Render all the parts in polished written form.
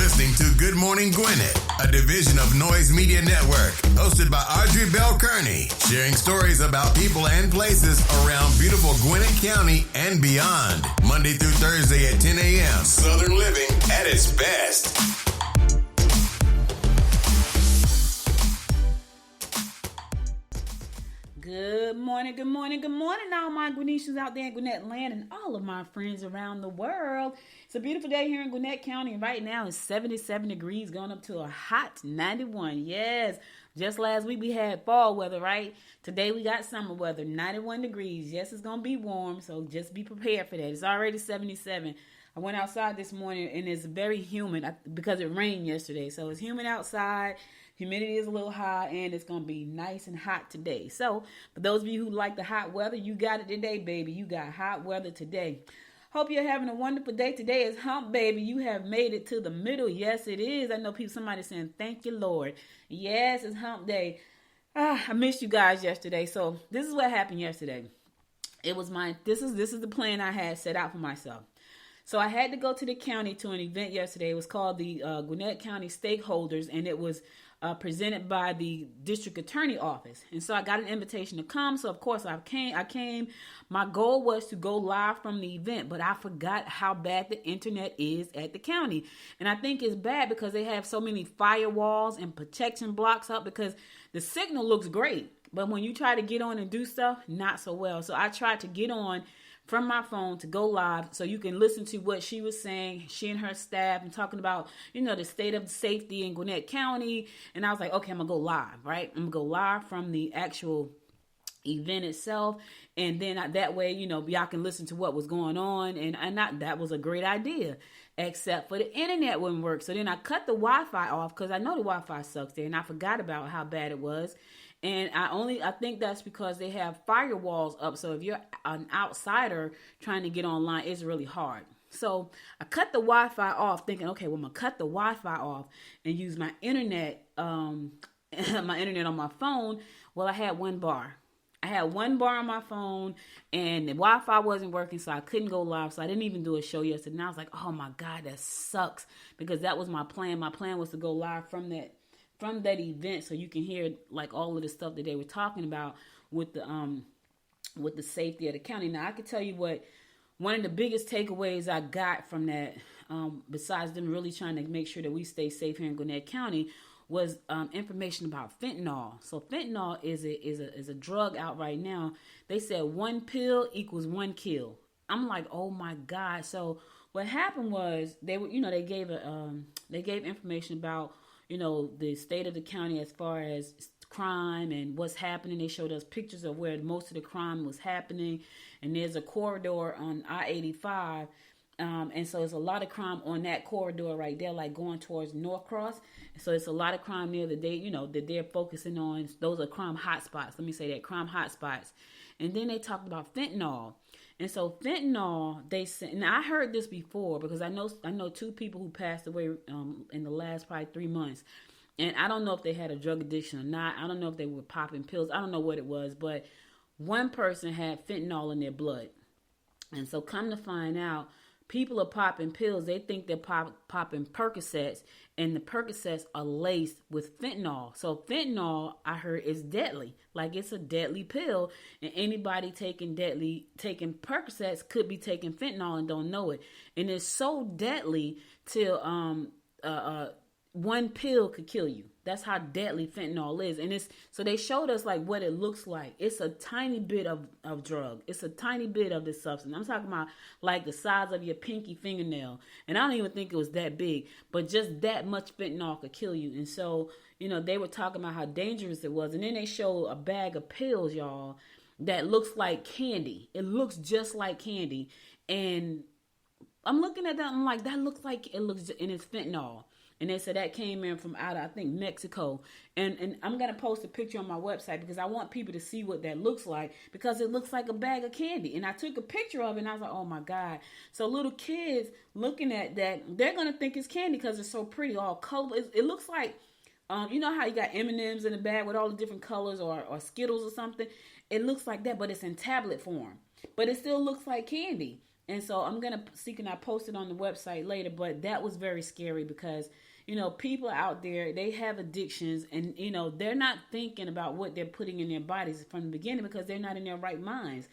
listening to Good Morning Gwinnett, a division of Noise Media Network, hosted by Audrey Bell Kearney, sharing stories about people and places around beautiful Gwinnett County and beyond. Monday through Thursday at 10 a.m. Southern living at its best. Good morning, good morning, good morning, all my Gwinnetians out there in Gwinnett land and all of my friends around the world. It's a beautiful day here in Gwinnett County, and right now it's 77 degrees, going up to a hot 91. Yes, just last week we had fall weather, right? Today we got summer weather, 91 degrees. Yes, it's going to be warm, so just be prepared for that. It's already 77. I went outside this morning, and it's very humid because it rained yesterday, so it's humid outside. Humidity is a little high, and it's going to be nice and hot today. So, for those of you who like the hot weather, you got it today, baby. You got hot weather today. Hope you're having a wonderful day. Today is hump, baby. You have made it to the middle. Yes, it is. I know somebody saying, thank you, Lord. Yes, it's hump day. I missed you guys yesterday. So, this is what happened yesterday. It was this is the plan I had set out for myself. So, I had to go to the county to an event yesterday. It was called the Gwinnett County Stakeholders, and it was presented by the district attorney office. And so I got an invitation to come. So of course I came. My goal was to go live from the event, but I forgot how bad the internet is at the county. And I think it's bad because they have so many firewalls and protection blocks up because the signal looks great. But when you try to get on and do stuff, not so well. So I tried to get on from my phone to go live so you can listen to what she was saying, she and her staff, and talking about, the state of safety in Gwinnett County. And I was like, okay, I'm going to go live, right? I'm going to go live from the actual event itself. And then that way, y'all can listen to what was going on. And that was a great idea, except for the internet wouldn't work. So then I cut the Wi-Fi off because I know the Wi-Fi sucks there. And I forgot about how bad it was. And I think that's because they have firewalls up. So if you're an outsider trying to get online, it's really hard. So I cut the Wi-Fi off thinking, okay, well, I'm going to cut the Wi-Fi off and use my internet, my internet on my phone. Well, I had one bar. I had one bar on my phone and the Wi-Fi wasn't working, so I couldn't go live. So I didn't even do a show yesterday. And I was like, oh my God, that sucks, because that was my plan. My plan was to go live from that event so you can hear like all of the stuff that they were talking about with the safety of the county. Now I can tell you what one of the biggest takeaways I got from that, besides them really trying to make sure that we stay safe here in Gwinnett County, was information about fentanyl. So fentanyl is a drug out right now. They said 1 pill equals 1 kill. I'm like, oh my God. So what happened was they gave information about the state of the county as far as crime and what's happening. They showed us pictures of where most of the crime was happening. And there's a corridor on I-85. And so there's a lot of crime on that corridor right there, like going towards North Cross. So it's a lot of crime there that that they're focusing on. Those are crime hotspots. Let me say that, crime hotspots. And then they talked about fentanyl. And so fentanyl, they said, and I heard this before because I know 2 people who passed away in the last probably 3 months. And I don't know if they had a drug addiction or not. I don't know if they were popping pills. I don't know what it was, but one person had fentanyl in their blood. And so come to find out, people are popping pills. They think they're popping Percocets, and the Percocets are laced with fentanyl. So fentanyl, I heard, is deadly. Like, it's a deadly pill, and anybody taking Percocets could be taking fentanyl and don't know it. And it's so deadly till 1 pill could kill you. That's how deadly fentanyl is. And so they showed us like what it looks like. It's a tiny bit of drug. It's a tiny bit of this substance. I'm talking about like the size of your pinky fingernail. And I don't even think it was that big, but just that much fentanyl could kill you. And so, they were talking about how dangerous it was. And then they showed a bag of pills, y'all, that looks like candy. It looks just like candy. And I'm looking at that. I'm like, and it's fentanyl. And they said that came in from out of, I think, Mexico. And I'm going to post a picture on my website because I want people to see what that looks like, because it looks like a bag of candy. And I took a picture of it and I was like, oh my God. So little kids looking at that, they're going to think it's candy because it's so pretty, all colorful. It looks like, you know how you got M&Ms in the bag with all the different colors, or Skittles or something? It looks like that, but it's in tablet form. But it still looks like candy. And so I'm going to seek, and I post it on the website later, but that was very scary because, people out there, they have addictions and, they're not thinking about what they're putting in their bodies from the beginning because they're not in their right minds.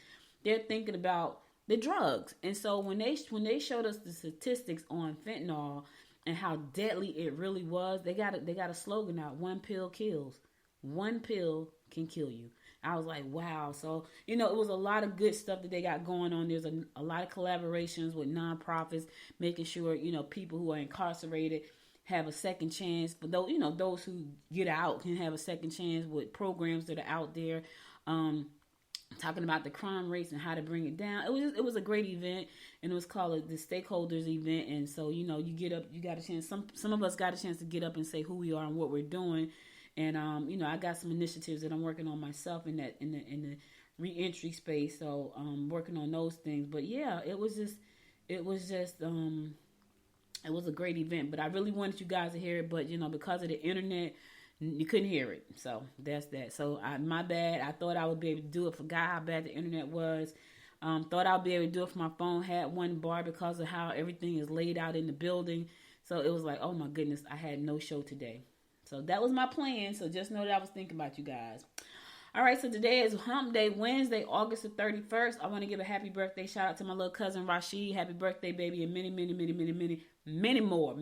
They're thinking about the drugs. And so when they showed us the statistics on fentanyl and how deadly it really was, they got a slogan out: one pill kills. One pill can kill you. I was like, wow. So, it was a lot of good stuff that they got going on. There's a lot of collaborations with nonprofits, making sure, people who are incarcerated have a second chance. But though, those who get out can have a second chance with programs that are out there. Talking about the crime rates and how to bring it down. It was a great event, and it was called the Stakeholders event. And so, you get up, you got a chance. Some of us got a chance to get up and say who we are and what we're doing. And I got some initiatives that I'm working on myself in the reentry space. So working on those things. But yeah, it was a great event. But I really wanted you guys to hear it. But because of the internet, you couldn't hear it. So that's that. So my bad. I thought I would be able to do it. Forgot how bad the internet was. Thought I'd be able to do it for my phone. Had one bar because of how everything is laid out in the building. So it was like, oh my goodness, I had no show today. So that was my plan. So just know that I was thinking about you guys. All right, so today is Hump Day, Wednesday, August the 31st. I want to give a happy birthday shout out to my little cousin Rashid. Happy birthday, baby, and many more.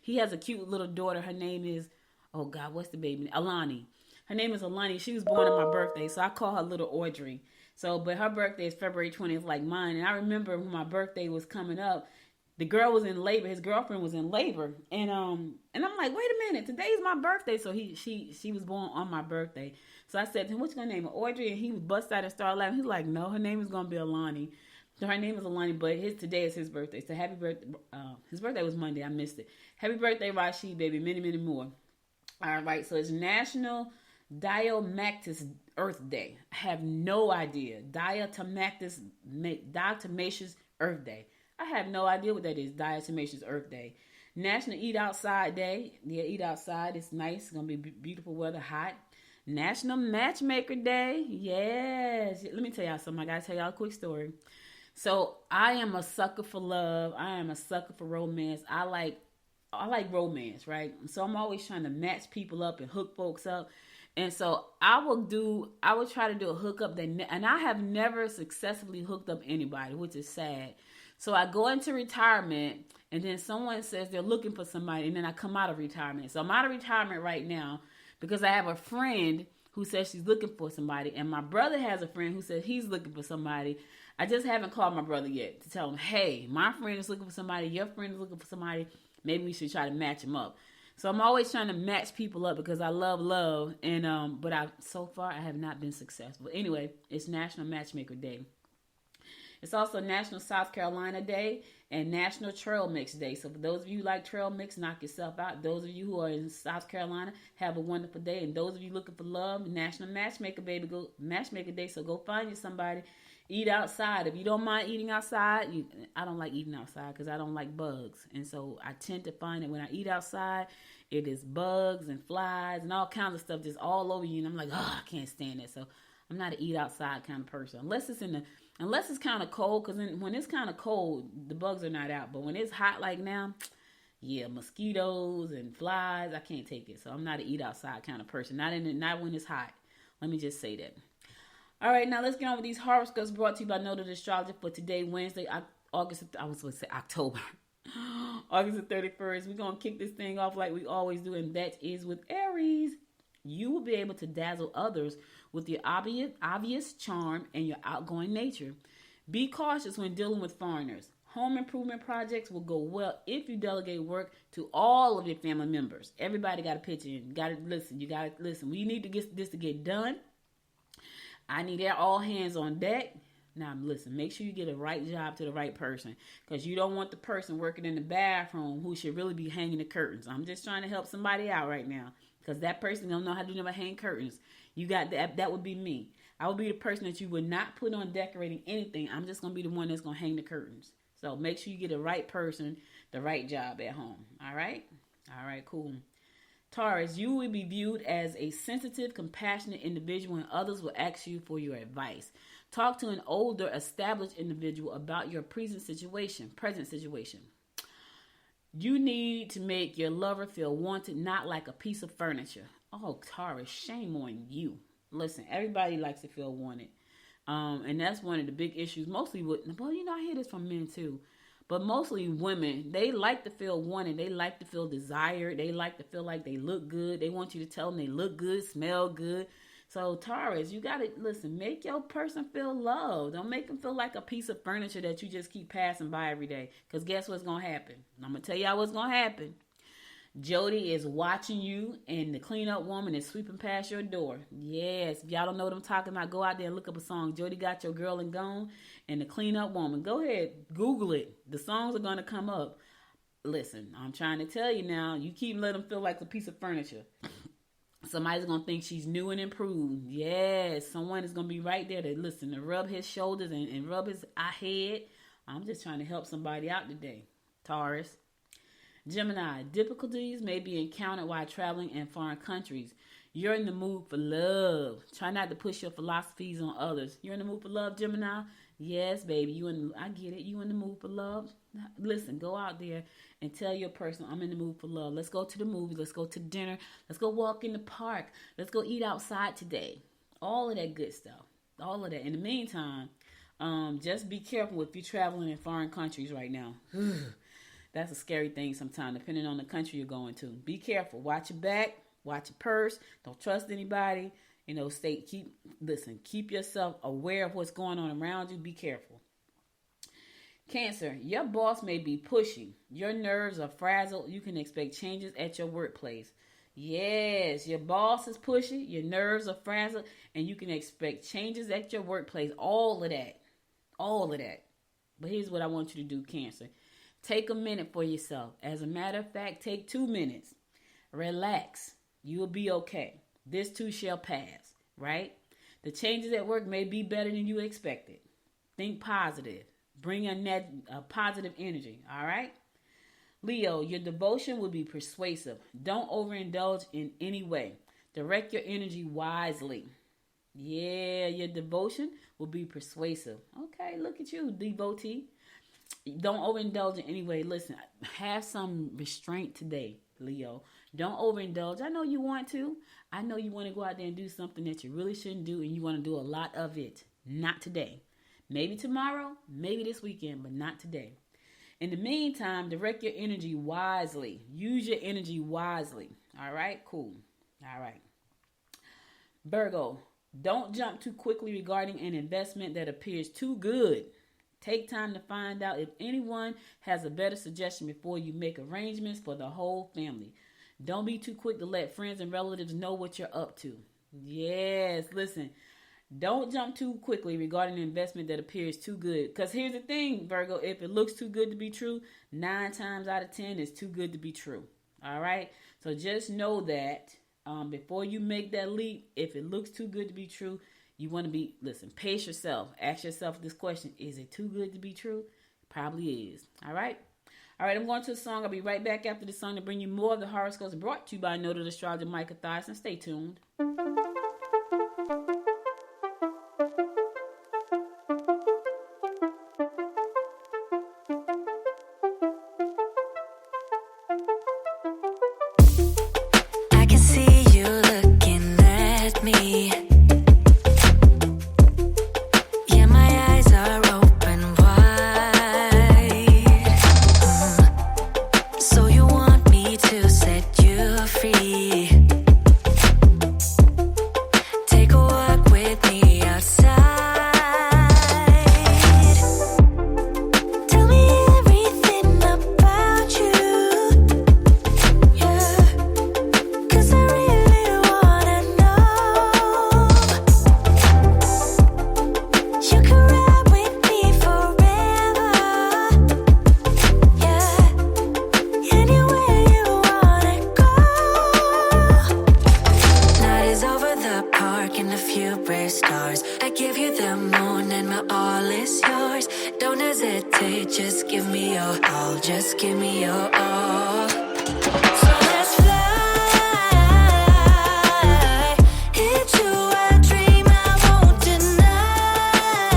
He has a cute little daughter. Her name is, oh God, what's the baby? Alani. Her name is Alani. She was born on my birthday, so I call her little Audrey. So, but her birthday is February 20th, like mine. And I remember when my birthday was coming up, the girl was in labor. His girlfriend was in labor, and I'm like, wait a minute, today's my birthday. So she was born on my birthday. So I said to him, "What's your name?" Audrey, and he was bust out and started laughing. He's like, "No, her name is gonna be Alani." So her name is Alani, but today is his birthday. So happy birthday! His birthday was Monday. I missed it. Happy birthday, Rashid, baby. Many more. All right. So it's National Diatomaceous Earth Day. I have no idea. Diatomaceous Earth Day. I have no idea what that is. Diatomaceous Earth Day. National Eat Outside Day. Yeah, eat outside. It's nice. It's going to be beautiful weather, hot. National Matchmaker Day. Yes. Let me tell y'all something. I got to tell y'all a quick story. So I am a sucker for love. I am a sucker for romance. I like romance, right? So I'm always trying to match people up and hook folks up. And so I will try to do a hookup and I have never successfully hooked up anybody, which is sad. So I go into retirement, and then someone says they're looking for somebody, and then I come out of retirement. So I'm out of retirement right now because I have a friend who says she's looking for somebody, and my brother has a friend who says he's looking for somebody. I just haven't called my brother yet to tell him, hey, my friend is looking for somebody, your friend is looking for somebody. Maybe we should try to match them up. So I'm always trying to match people up because I love, and but so far I have not been successful. Anyway, it's National Matchmaker Day. It's also National South Carolina Day and National Trail Mix Day. So for those of you who like trail mix, knock yourself out. Those of you who are in South Carolina, have a wonderful day. And those of you looking for love, National Matchmaker Day. So go find you somebody. Eat outside. If you don't mind eating outside, I don't like eating outside because I don't like bugs. And so I tend to find that when I eat outside, it is bugs and flies and all kinds of stuff just all over you. And I'm like, oh, I can't stand it. So I'm not an eat outside kind of person. Unless it's kind of cold, because when it's kind of cold, the bugs are not out. But when it's hot like now, yeah, mosquitoes and flies, I can't take it. So I'm not an eat outside kind of person. Not when it's hot. Let me just say that. All right, now let's get on with these horoscopes brought to you by Noted Astrologer for today, Wednesday, October. August the 31st. We're going to kick this thing off like we always do, and that is with Aries. You will be able to dazzle others with your obvious charm and your outgoing nature. Be cautious when dealing with foreigners. Home improvement projects will go well if you delegate work to all of your family members. Everybody got to pitch in. You got to listen. We need to get this to get done. I need all hands on deck. Now, listen, make sure you get a right job to the right person, because you don't want the person working in the bathroom who should really be hanging the curtains. I'm just trying to help somebody out right now, because that person don't know how to hang curtains. You got that. That would be me. I would be the person that you would not put on decorating anything. I'm just going to be the one that's going to hang the curtains. So make sure you get the right person, the right job at home. All right? All right, cool. Taurus, you will be viewed as a sensitive, compassionate individual, and others will ask you for your advice. Talk to an older, established individual about your present situation. You need to make your lover feel wanted, not like a piece of furniture. Oh, Taurus, shame on you. Listen, everybody likes to feel wanted. And that's one of the big issues. Mostly with, well, I hear this from men too. But mostly women, they like to feel wanted. They like to feel desired. They like to feel like they look good. They want you to tell them they look good, smell good. So Taurus, you got to, listen, make your person feel loved. Don't make them feel like a piece of furniture that you just keep passing by every day. Because guess what's going to happen? I'm going to tell y'all what's going to happen. Jody is watching you, and the cleanup woman is sweeping past your door. Yes, if y'all don't know what I'm talking about, go out there and look up a song. Jody Got Your Girl and Gone, and the cleanup woman. Go ahead, Google it. The songs are going to come up. Listen, I'm trying to tell you now, you keep letting them feel like a piece of furniture. Somebody's going to think she's new and improved. Yes, someone is going to be right there to listen, to rub his shoulders and rub his head. I'm just trying to help somebody out today. Taurus. Gemini, difficulties may be encountered while traveling in foreign countries. You're in the mood for love. Try not to push your philosophies on others. You're in the mood for love, Gemini? Yes, baby. I get it. You in the mood for love? Listen, go out there and tell your person, I'm in the mood for love. Let's go to the movies. Let's go to dinner. Let's go walk in the park. Let's go eat outside today. All of that good stuff. All of that. In the meantime, just be careful if you're traveling in foreign countries right now. That's a scary thing sometimes, depending on the country you're going to. Be careful. Watch your back. Watch your purse. Don't trust anybody. Keep yourself aware of what's going on around you. Be careful. Cancer, your boss may be pushy. Your nerves are frazzled. You can expect changes at your workplace. Yes, your boss is pushy. Your nerves are frazzled. And you can expect changes at your workplace. All of that. But here's what I want you to do, Cancer. Take a minute for yourself. As a matter of fact, take 2 minutes. Relax. You will be okay. This too shall pass, right? The changes at work may be better than you expected. Think positive. Bring a positive energy, all right? Leo, your devotion will be persuasive. Don't overindulge in any way. Direct your energy wisely. Yeah, your devotion will be persuasive. Okay, look at you, devotee. Don't overindulge in any way. Listen, have some restraint today, Leo. Don't overindulge. I know you want to. I know you want to go out there and do something that you really shouldn't do, and you want to do a lot of it. Not today. Maybe tomorrow, maybe this weekend, but not today. In the meantime, direct your energy wisely. Use your energy wisely. All right? Cool. All right. Virgo, don't jump too quickly regarding an investment that appears too good. Take time to find out if anyone has a better suggestion before you make arrangements for the whole family. Don't be too quick to let friends and relatives know what you're up to. Yes, listen. Don't jump too quickly regarding an investment that appears too good. Because here's the thing, Virgo. If it looks too good to be true, 9 times out of 10, it's too good to be true. All right? So just know that before you make that leap, if it looks too good to be true, you want to pace yourself. Ask yourself this question. Is it too good to be true? Probably is. All right? All right, I'm going to a song. I'll be right back after the song to bring you more of the horoscopes brought to you by noted astrologer Micah Thyssen. Stay tuned. I can see you looking at me. Just give me your all, just give me your all. So let's fly into a dream I won't deny.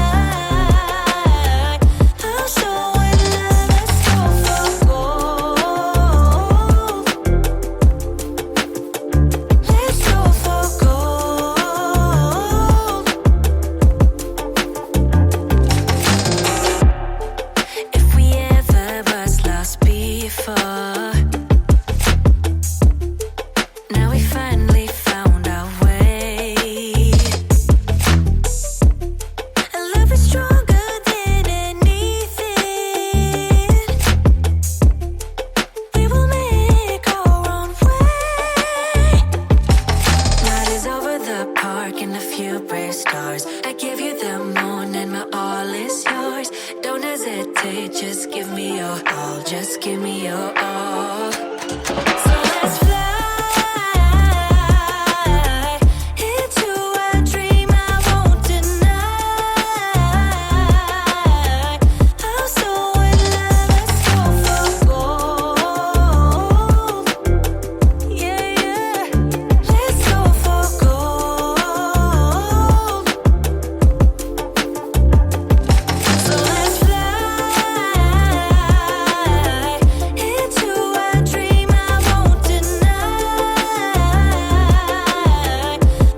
hesitate, just give me your all, just give me your all. So let's fly into a dream I won't deny. I'm so in love, let's go for gold. Yeah, yeah, let's go for gold. So let's fly into a dream I won't deny.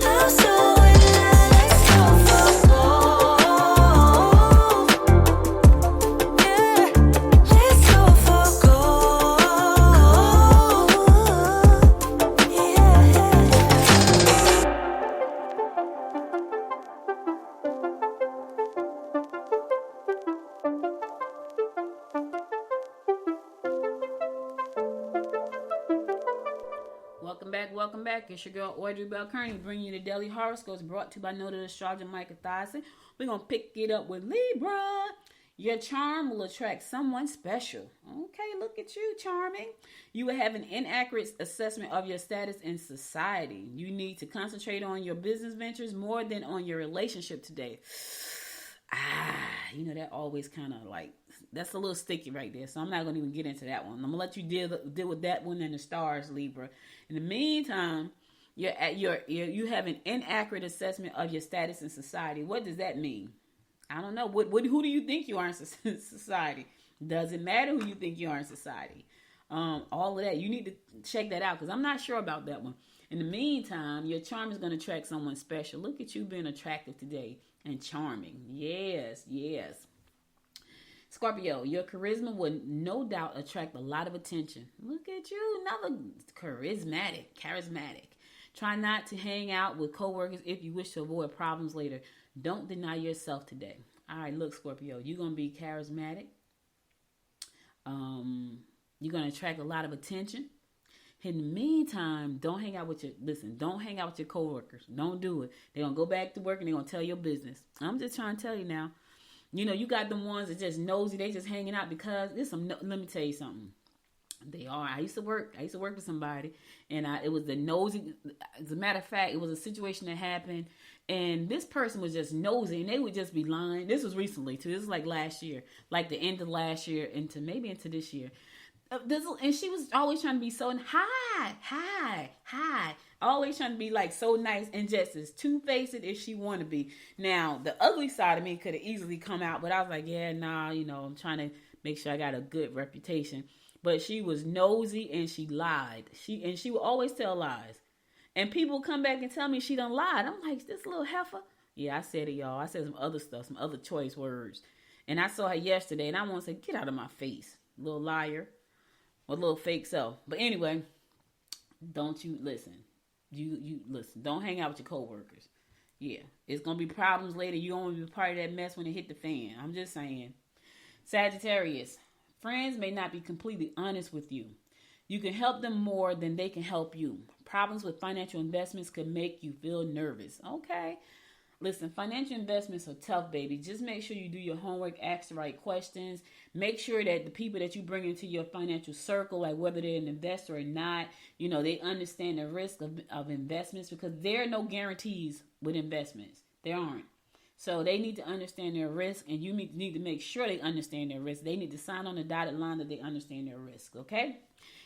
I'm so in love, let's go for gold. Yeah, let's go for gold. Welcome back. It's your girl Audrey Bell Kearney bringing you the daily horoscopes brought to you by noted astrologer Micah Thyssen. We're gonna pick it up with Libra. Your charm will attract someone special. Okay, look at you, charming. You will have an inaccurate assessment of your status in society. You need to concentrate on your business ventures more than on your relationship today. That always kind of like, that's a little sticky right there. So I'm not going to even get into that one. I'm going to let you deal with that one and the stars, Libra. In the meantime, you have an inaccurate assessment of your status in society. What does that mean? I don't know. Who do you think you are in society? Doesn't matter who you think you are in society. All of that. You need to check that out because I'm not sure about that one. In the meantime, your charm is going to attract someone special. Look at you being attractive today and charming. Yes, yes. Scorpio, your charisma will no doubt attract a lot of attention. Look at you, another charismatic. Try not to hang out with coworkers if you wish to avoid problems later. Don't deny yourself today. All right, look, Scorpio, you're going to be charismatic. You're going to attract a lot of attention. In the meantime, don't hang out with your coworkers. Don't do it. They're going to go back to work and they're going to tell your business. I'm just trying to tell you now. You got them ones that just nosy. They just hanging out because let me tell you something. They are. I used to work with somebody, and it was the nosy. As a matter of fact, it was a situation that happened, and this person was just nosy, and they would just be lying. This was recently too. This was like last year, like the end of last year into this year. And she was always trying to be so hi, always trying to be like so nice and just as two-faced as she want to be. Now, the ugly side of me could have easily come out, but I was like, yeah, nah, I'm trying to make sure I got a good reputation. But she was nosy and she lied. She would always tell lies. And people come back and tell me she done lied. I'm like, this little heifer. Yeah, I said it, y'all. I said some other stuff, some other choice words. And I saw her yesterday and I want to say, get out of my face, little liar. Or little fake self. But anyway, don't you listen. You listen. Don't hang out with your coworkers. Yeah, it's gonna be problems later. You don't want to be part of that mess when it hit the fan. I'm just saying. Sagittarius, friends may not be completely honest with you. You can help them more than they can help you. Problems with financial investments could make you feel nervous. Okay. Listen, financial investments are tough, baby. Just make sure you do your homework, ask the right questions. Make sure that the people that you bring into your financial circle, like whether they're an investor or not, they understand the risk of investments because there are no guarantees with investments. There aren't. So they need to understand their risk, and you need to make sure they understand their risk. They need to sign on the dotted line that they understand their risk, okay?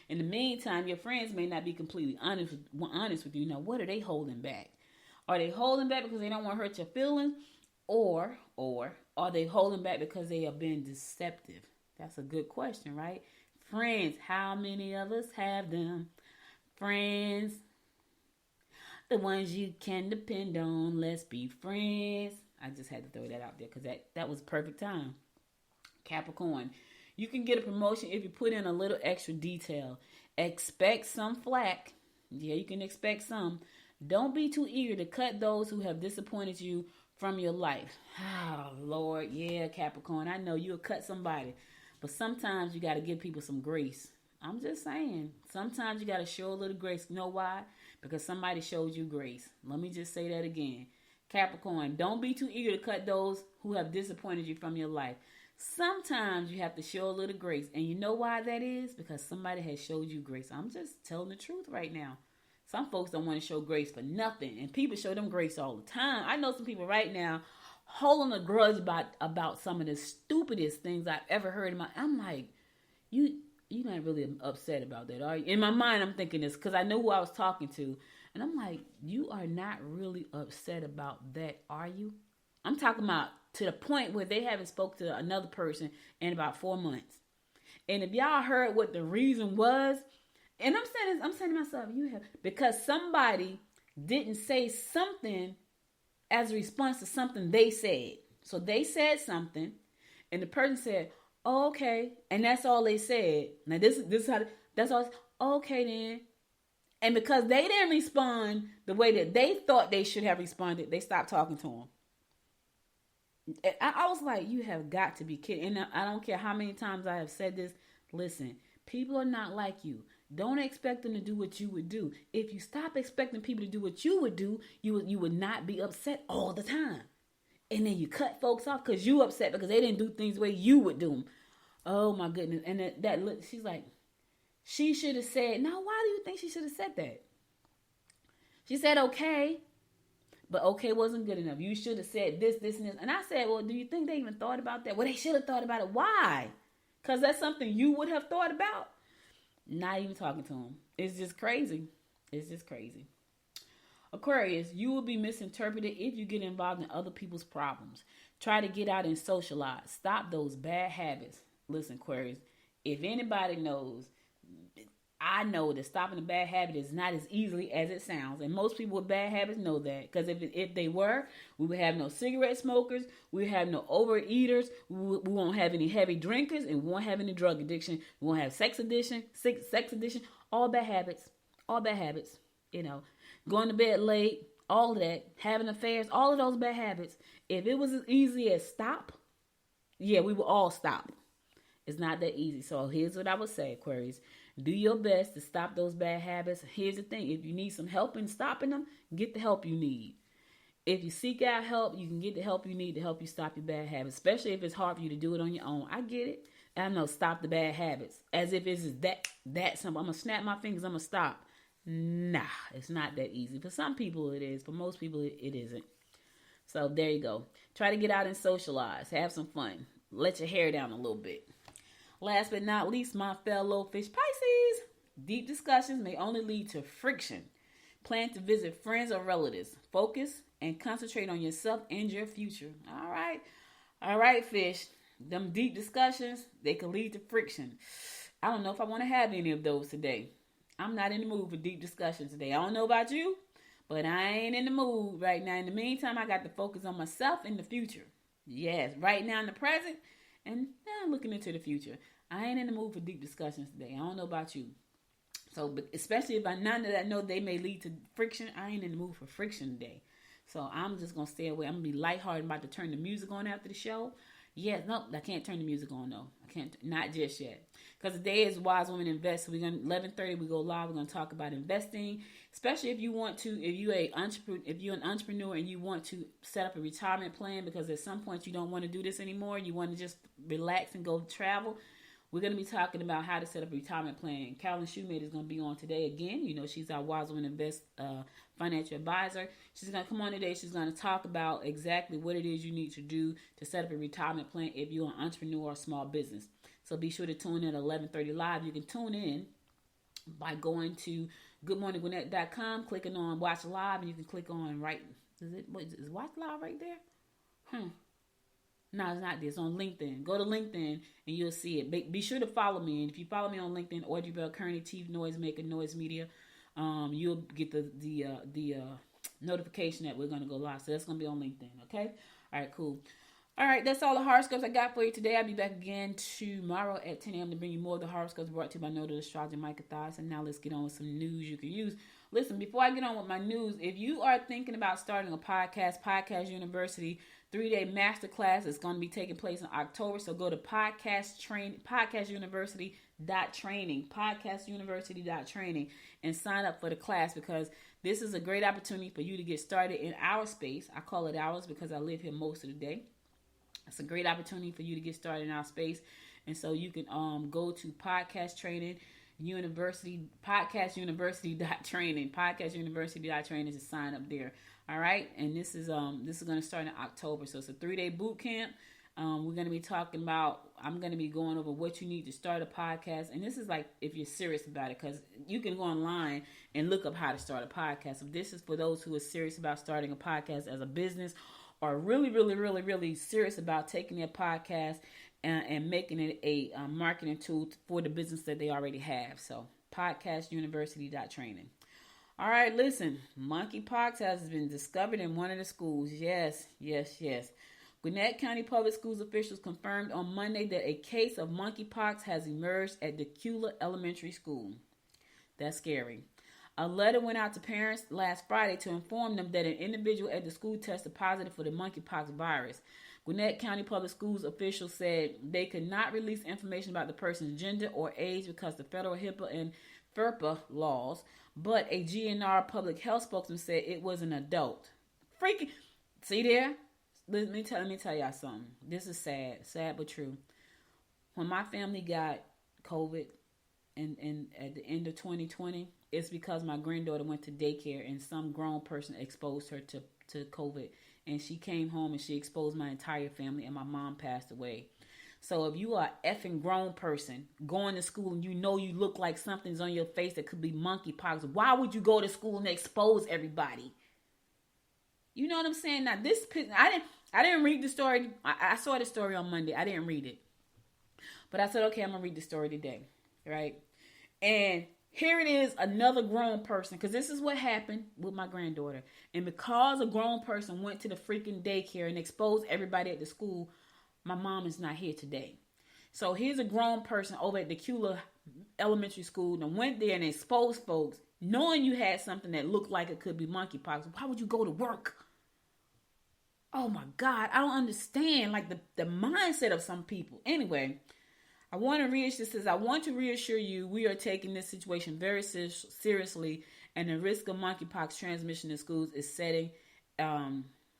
In the meantime, your friends may not be completely honest with you. Now, what are they holding back? Are they holding back because they don't want to hurt your feelings? Or are they holding back because they are being deceptive? That's a good question, right? Friends, how many of us have them? Friends, the ones you can depend on. Let's be friends. I just had to throw that out there because that was perfect time. Capricorn, you can get a promotion if you put in a little extra detail. Expect some flack. Yeah, you can expect some. Don't be too eager to cut those who have disappointed you from your life. Oh, Lord. Yeah, Capricorn. I know you'll cut somebody. But sometimes you got to give people some grace. I'm just saying. Sometimes you got to show a little grace. You know why? Because somebody showed you grace. Let me just say that again. Capricorn, don't be too eager to cut those who have disappointed you from your life. Sometimes you have to show a little grace. And you know why that is? Because somebody has showed you grace. I'm just telling the truth right now. Some folks don't want to show grace for nothing. And people show them grace all the time. I know some people right now holding a grudge about some of the stupidest things I've ever heard in my... I'm like, you're not really upset about that, are you? In my mind, I'm thinking this because I know who I was talking to. And I'm like, you are not really upset about that, are you? I'm talking about to the point where they haven't spoke to another person in about 4 months. And if y'all heard what the reason was, and I'm saying to myself, because somebody didn't say something as a response to something they said. So they said something, and the person said, oh, okay, and that's all they said. Now this is how that's all. Okay then, and because they didn't respond the way that they thought they should have responded, they stopped talking to them. I was like, you have got to be kidding. And I don't care how many times I have said this. Listen, people are not like you. Don't expect them to do what you would do. If you stop expecting people to do what you would do, you would not be upset all the time. And then you cut folks off because you upset because they didn't do things the way you would do them. Oh my goodness. And that she's like, she should have said, now why do you think she should have said that? She said, okay. But okay wasn't good enough. You should have said this, and this. And I said, well, do you think they even thought about that? Well, they should have thought about it. Why? Because that's something you would have thought about. Not even talking to them. It's just crazy. It's just crazy. Aquarius, you will be misinterpreted if you get involved in other people's problems. Try to get out and socialize. Stop those bad habits. Listen, Aquarius, if anybody knows, I know that stopping a bad habit is not as easily as it sounds. And most people with bad habits know that. Because if they were, we would have no cigarette smokers. We would have no overeaters. We won't have any heavy drinkers. And we won't have any drug addiction. We won't have sex addiction. All bad habits. All bad habits. You know, going to bed late. All of that. Having affairs. All of those bad habits. If it was as easy as stop, yeah, we would all stop. It's not that easy. So here's what I would say, Aquarius. Do your best to stop those bad habits. Here's the thing. If you need some help in stopping them, get the help you need. If you seek out help, you can get the help you need to help you stop your bad habits, especially if it's hard for you to do it on your own. I get it. I know, stop the bad habits. As if it's that simple. I'm going to snap my fingers, I'm going to stop. Nah, it's not that easy. For some people it is. For most people it isn't. So there you go. Try to get out and socialize. Have some fun. Let your hair down a little bit. Last but not least, my fellow fish Pisces. Deep discussions may only lead to friction. Plan to visit friends or relatives. Focus and concentrate on yourself and your future. All right, fish. Them deep discussions, they can lead to friction. I don't know if I want to have any of those today. I'm not in the mood for deep discussions today. I don't know about you, but I ain't in the mood right now. In the meantime, I got to focus on myself and the future. Yes, right now in the present, and now I'm looking into the future. I ain't in the mood for deep discussions today. I don't know about you. So, but especially if now that I know they may lead to friction, I ain't in the mood for friction today. So I'm just going to stay away. I'm going to be lighthearted. I'm about to turn the music on after the show. Yes, no, I can't turn the music on, though. I can't, not just yet. Because today is Wise Women Invest. So we're going to, 11:30, we go live. We're going to talk about investing. Especially if you want to, if you're an entrepreneur and you want to set up a retirement plan, because at some point you don't want to do this anymore. You want to just relax and go travel. We're going to be talking about how to set up a retirement plan. Carolyn Shoemaker is going to be on today again. You know, she's our Wise Women Invest financial advisor. She's going to come on today. She's going to talk about exactly what it is you need to do to set up a retirement plan if you're an entrepreneur or small business. So be sure to tune in at 11:30 live. You can tune in by going to goodmorninggwinnett.com, clicking on Watch Live, and you can click on is Watch Live right there? No, it's not this. On LinkedIn. Go to LinkedIn and you'll see it. Be sure to follow me. And if you follow me on LinkedIn, Audrey Bell Kearney, Chief Noisemaker, Noise Media, you'll get the notification that we're going to go live. So that's going to be on LinkedIn, okay? All right, cool. All right, that's all the horoscopes I got for you today. I'll be back again tomorrow at 10 a.m. to bring you more of the horoscopes brought to you by Noted Astrologer Micah Thies. And now let's get on with some news you can use. Listen, before I get on with my news, if you are thinking about starting a Podcast University 3-day masterclass is going to be taking place in October. So go to podcastuniversity.training and sign up for the class, because this is a great opportunity for you to get started in our space. I call it ours because I live here most of the day. It's a great opportunity for you to get started in our space. And so you can go to Podcast University to sign up there. All right. And this is going to start in October. So it's a 3-day boot camp. We're going to be talking about, I'm going to be going over what you need to start a podcast. And this is like, if you're serious about it, because you can go online and look up how to start a podcast. So this is for those who are serious about starting a podcast as a business, or really, really, really, really serious about taking their podcast and making it a marketing tool for the business that they already have. So podcastuniversity.training. All right, listen, monkeypox has been discovered in one of the schools. Yes. Gwinnett County Public Schools officials confirmed on Monday that a case of monkeypox has emerged at Decula Elementary School. That's scary. A letter went out to parents last Friday to inform them that an individual at the school tested positive for the monkeypox virus. Gwinnett County Public Schools officials said they could not release information about the person's gender or age because of federal HIPAA and FERPA laws, but a GNR public health spokesman said it was an adult. Freaking, see there? Let me tell y'all something. This is sad but true. When my family got COVID and at the end of 2020, it's because my granddaughter went to daycare and some grown person exposed her to COVID. And she came home and she exposed my entire family, and my mom passed away. So if you are an effing grown person going to school and you know you look like something's on your face that could be monkeypox, why would you go to school and expose everybody? You know what I'm saying? Now I didn't read the story. I saw the story on Monday. I didn't read it. But I said, okay, I'm going to read the story today. Right? And here it is, another grown person, because this is what happened with my granddaughter. And because a grown person went to the freaking daycare and exposed everybody at the school, my mom is not here today. So here's a grown person over at Decula Elementary School and went there and exposed folks, knowing you had something that looked like it could be monkeypox. Why would you go to work? Oh my God, I don't understand like the mindset of some people. Anyway, I want to reassure you we are taking this situation very seriously, and the risk of monkeypox transmission in schools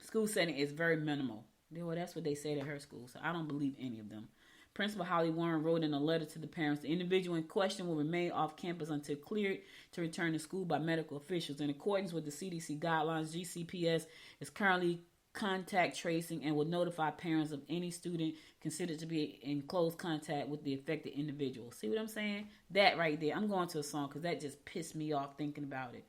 school setting is very minimal. Well, that's what they said at her school, so I don't believe any of them. Principal Holly Warren wrote in a letter to the parents, the individual in question will remain off campus until cleared to return to school by medical officials. In accordance with the CDC guidelines, GCPS is currently contact tracing and will notify parents of any student considered to be in close contact with the affected individual. See what I'm saying? That right there. I'm going to a song because that just pissed me off thinking about it.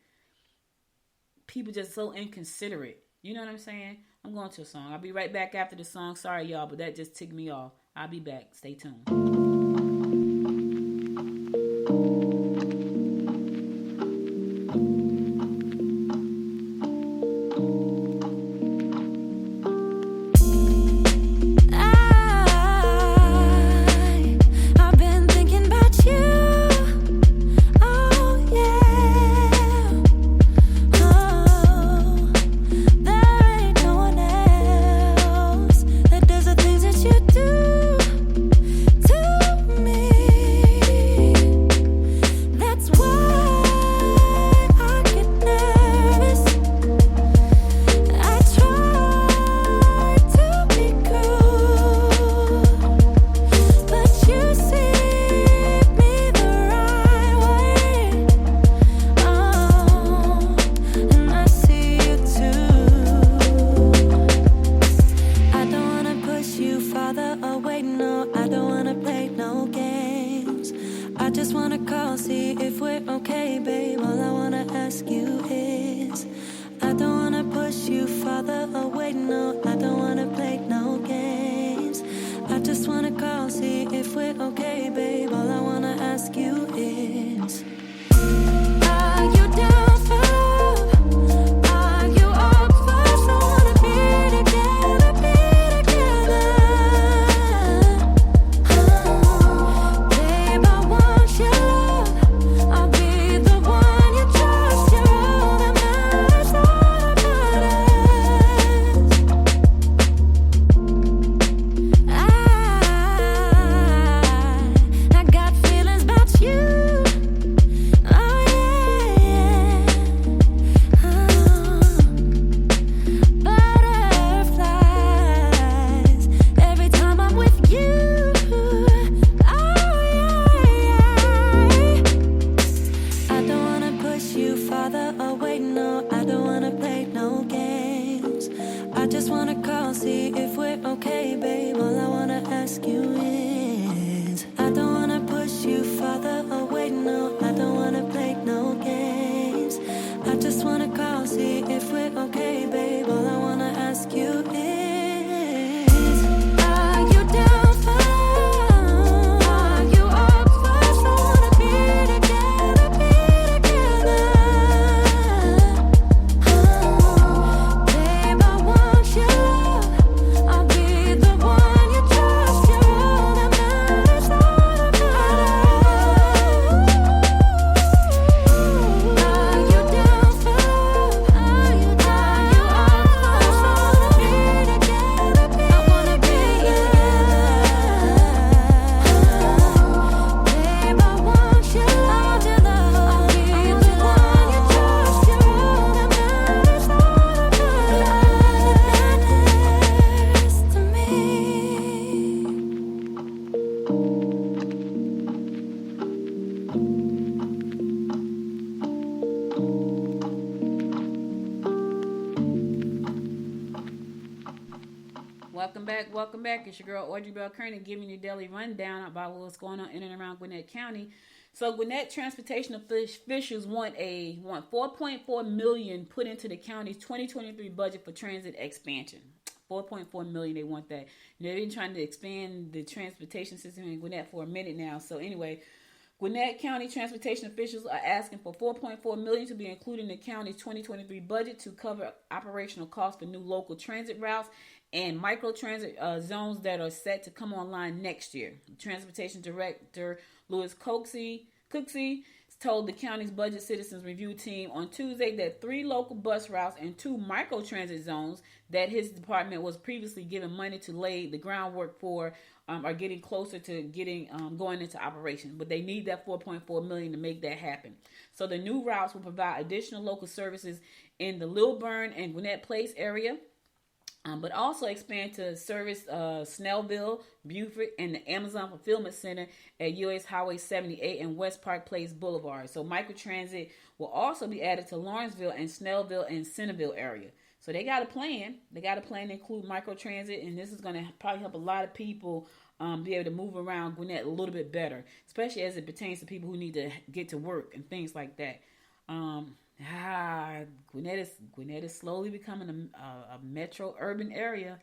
People just so inconsiderate. You know what I'm saying? I'm going to a song. I'll be right back after the song. Sorry, y'all, but that just ticked me off. I'll be back. Stay tuned. welcome back. It's your girl Audrey Bell Kearney giving you a daily rundown about what's going on in and around Gwinnett County. So Gwinnett transportation officials want $4.4 million put into the county's 2023 budget for transit expansion. $4.4 million, they want that. They've been trying to expand the transportation system in Gwinnett for a minute now. So anyway, Gwinnett County transportation officials are asking for $4.4 million to be included in the county's 2023 budget to cover operational costs for new local transit routes and micro-transit zones that are set to come online next year. Transportation Director Louis Cooksey told the county's Budget Citizens Review team on Tuesday that 3 local bus routes and 2 micro-transit zones that his department was previously given money to lay the groundwork for are getting closer to going into operation. But they need that $4.4 million to make that happen. So the new routes will provide additional local services in the Lilburn and Gwinnett Place area, but also expand to service Snellville, Beaufort, and the Amazon Fulfillment Center at US Highway 78 and West Park Place Boulevard. So microtransit will also be added to Lawrenceville and Snellville and Centerville area. So they got a plan. They got a plan to include microtransit, and this is going to probably help a lot of people be able to move around Gwinnett a little bit better, especially as it pertains to people who need to get to work and things like that. Gwinnett is slowly becoming a metro urban area.